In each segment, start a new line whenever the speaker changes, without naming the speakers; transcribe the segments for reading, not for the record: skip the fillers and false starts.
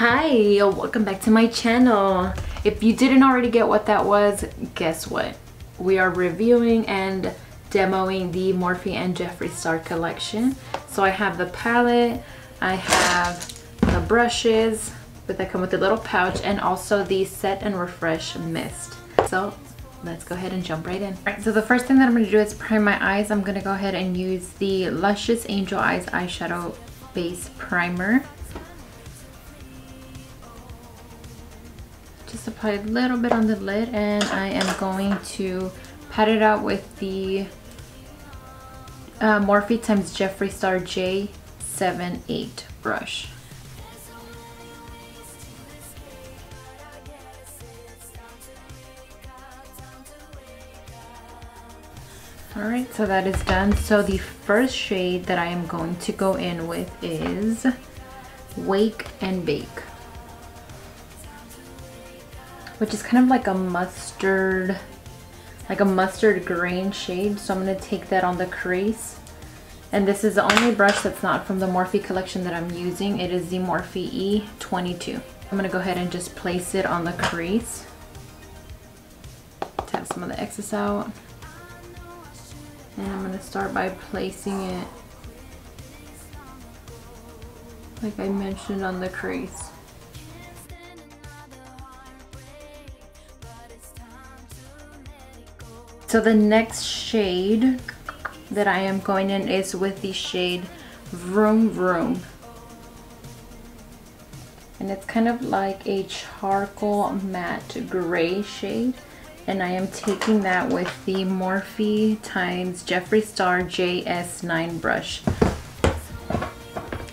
Hi, welcome back to my channel. If you didn't already get what that was, guess what? We are reviewing and demoing the Morphe and Jeffree Star collection. So I have the palette, I have the brushes that come with a little pouch, and also the Set and Refresh Mist. So let's go ahead and jump right in. Alright, so the first thing that I'm going to do is prime my eyes. I'm going to go ahead and use the Luscious Angel Eyes eyeshadow base primer. Just apply a little bit on the lid, and I am going to pat it out with the Morphe times Jeffree Star J78 brush. Alright, so that is done. So the first shade that I am going to go in with is Wake and Bake, which is kind of like a mustard green shade. So I'm going to take that on the crease. And this is the only brush that's not from the Morphe collection that I'm using. It is the Morphe E22. I'm going to go ahead and just place it on the crease. Tap some of the excess out. And I'm going to start by placing it, like I mentioned, on the crease. So the next shade that I am going in is with the shade Vroom Vroom. And it's kind of like a charcoal matte gray shade. And I am taking that with the Morphe times Jeffree Star JS9 brush.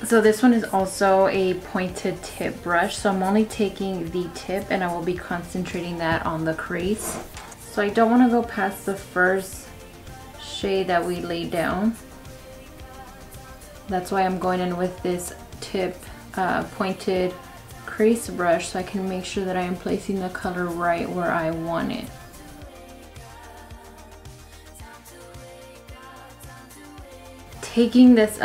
So this one is also a pointed tip brush. So I'm only taking the tip, and I will be concentrating that on the crease. So I don't want to go past the first shade that we laid down. That's why I'm going in with this tip pointed crease brush, so I can make sure that I am placing the color right where I want it. Taking this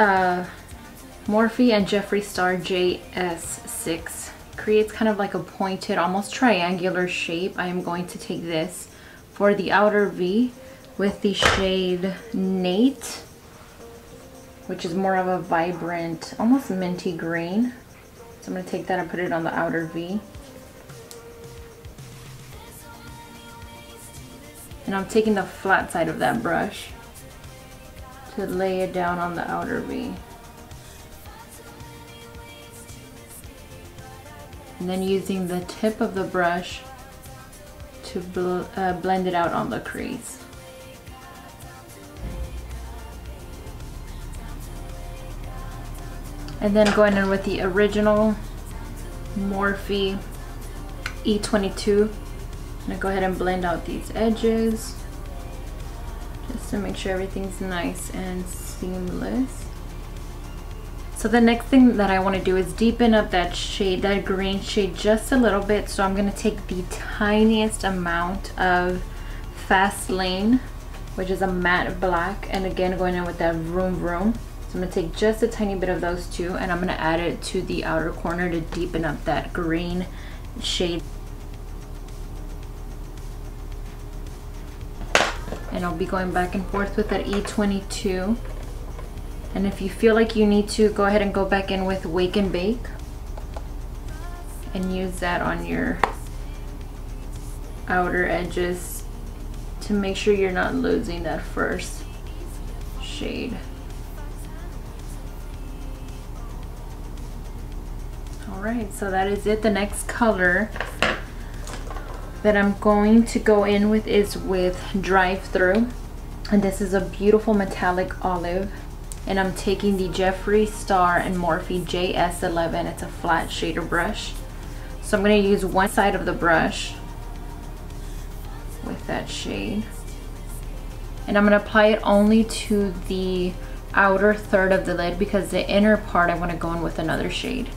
Morphe and Jeffree Star JS6 creates kind of like a pointed, almost triangular shape. I am going to take this for the outer V with the shade Nate, which is more of a vibrant, almost minty green. So I'm going to take that and put it on the outer V. And I'm taking the flat side of that brush to lay it down on the outer V. And then using the tip of the brush to blend it out on the crease. And then going in with the original Morphe E22. I'm gonna go ahead and blend out these edges just to make sure everything's nice and seamless. So the next thing that I want to do is deepen up that shade, that green shade, just a little bit. So I'm going to take the tiniest amount of Fast Lane, which is a matte black, and again going in with that Vroom Vroom. So I'm going to take just a tiny bit of those two, and I'm going to add it to the outer corner to deepen up that green shade. And I'll be going back and forth with that E22. And if you feel like you need to, go ahead and go back in with Wake and Bake and use that on your outer edges to make sure you're not losing that first shade. Alright, so that is it. The next color that I'm going to go in with is with Drive Through, and this is a beautiful metallic olive, and I'm taking the Jeffree Star and Morphe JS11. It's a flat shader brush, so I'm going to use one side of the brush with that shade, and I'm going to apply it only to the outer third of the lid, because the inner part I want to go in with another shade.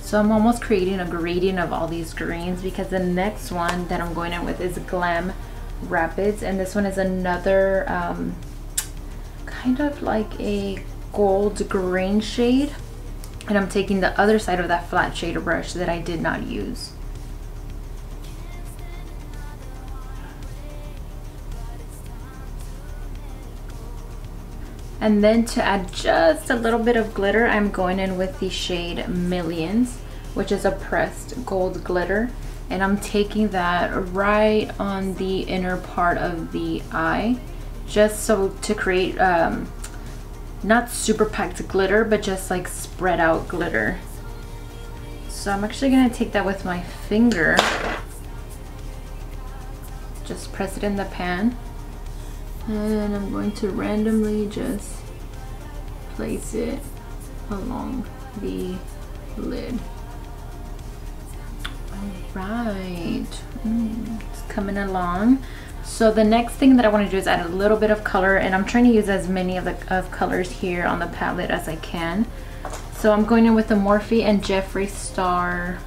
So I'm almost creating a gradient of all these greens, because the next one that I'm going in with is Glam Rapids, and this one is another kind of like a gold green shade, and I'm taking the other side of that flat shader brush that I did not use. And then to add just a little bit of glitter, I'm going in with the shade Millions, which is a pressed gold glitter. And I'm taking that right on the inner part of the eye, just so to create not super packed glitter, but just like spread out glitter. So I'm actually gonna take that with my finger, just press it in the pan, and I'm going to randomly just place it along the lid. Right, it's coming along. So the next thing that I want to do is add a little bit of color, and I'm trying to use as many of colors here on the palette as I can. So I'm going in with the Morphe and Jeffree Star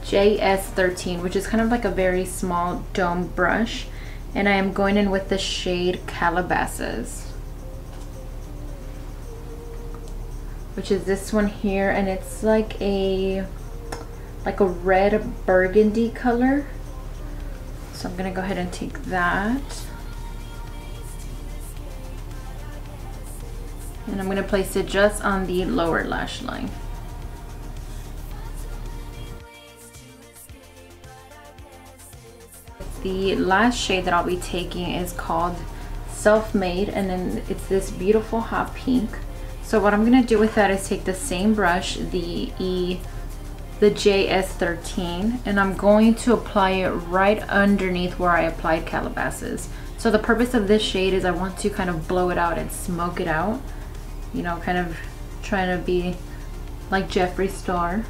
JS13, which is kind of like a very small dome brush, and I am going in with the shade Calabasas, which is this one here, and it's like a red burgundy color. So I'm gonna go ahead and take that, and I'm gonna place it just on the lower lash line. The last shade that I'll be taking is called Self-Made, and then it's this beautiful hot pink. So what I'm gonna do with that is take the same brush, the JS13, and I'm going to apply it right underneath where I applied Calabasas. So the purpose of this shade is I want to kind of blow it out and smoke it out, you know, kind of trying to be like Jeffree Star.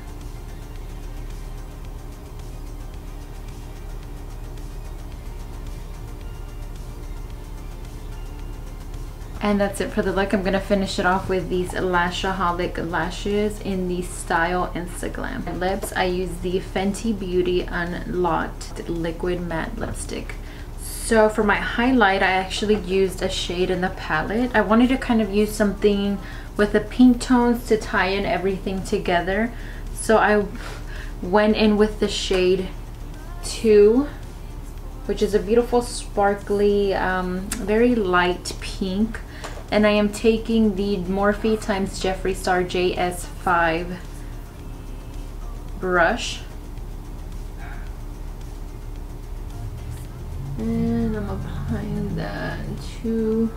And that's it for the look. I'm gonna finish it off with these Lashaholic lashes in the style Instaglam. My lips, I use the Fenty Beauty Unlocked Liquid Matte Lipstick. So for my highlight, I actually used a shade in the palette. I wanted to kind of use something with the pink tones to tie in everything together. So I went in with the shade 2, which is a beautiful sparkly, very light pink. And I am taking the Morphe times Jeffree Star JS5 brush, and I'm applying that to,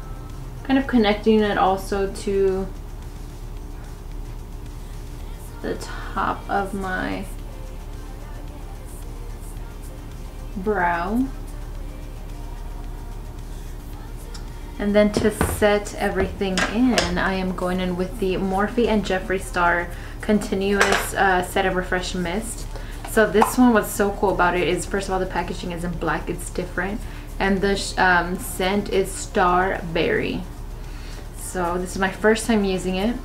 kind of connecting it also to the top of my brow. And then to set everything in, I am going in with the Morphe and Jeffree Star Continuous Set and Refresh Mist. So this one, what's so cool about it is, first of all, the packaging isn't black, it's different. And the scent is Starberry. So this is my first time using it.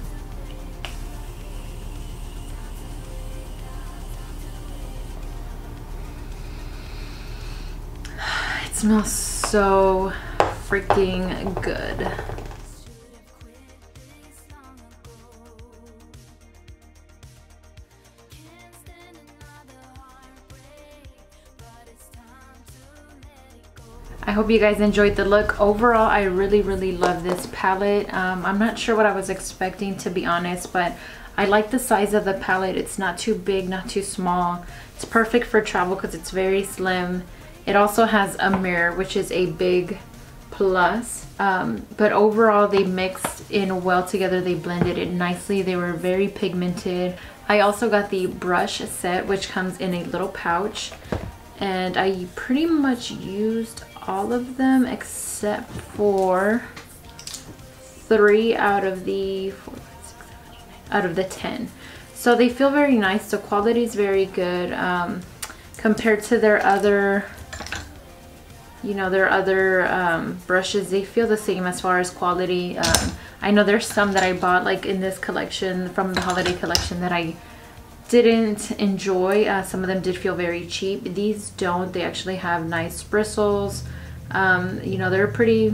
It smells so freaking good. I hope you guys enjoyed the look. Overall, I really love this palette. I'm not sure what I was expecting, to be honest, but I like the size of the palette. It's not too big, not too small. It's perfect for travel because it's very slim. It also has a mirror, which is a big plus, but overall they mixed in well together. They blended it nicely. They were very pigmented. I also got the brush set, which comes in a little pouch, and I pretty much used all of them except for 3 out of the 10. So they feel very nice. The quality is very good compared to their other, you know, their other brushes. They feel the same as far as quality. I know there's some that I bought like in this collection, from the holiday collection, that I didn't enjoy. Some of them did feel very cheap. These don't. They actually have nice bristles. You know, they're pretty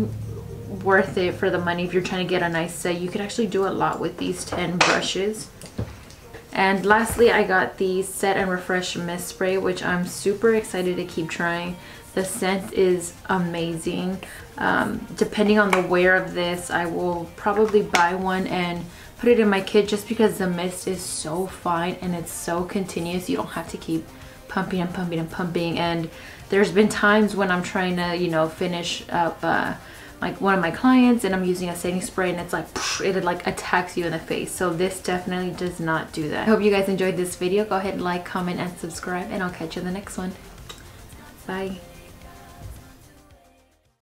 worth it for the money if you're trying to get a nice set. You could actually do a lot with these 10 brushes. And lastly, I got the Set and Refresh Mist Spray, which I'm super excited to keep trying. The scent is amazing. Depending on the wear of this, I will probably buy one and put it in my kit, just because the mist is so fine and it's so continuous. You don't have to keep pumping and pumping and pumping. And there's been times when I'm trying to, you know, finish up like one of my clients, and I'm using a setting spray and it's like, it like attacks you in the face. So this definitely does not do that. I hope you guys enjoyed this video. Go ahead and like, comment, and subscribe, and I'll catch you in the next one. Bye.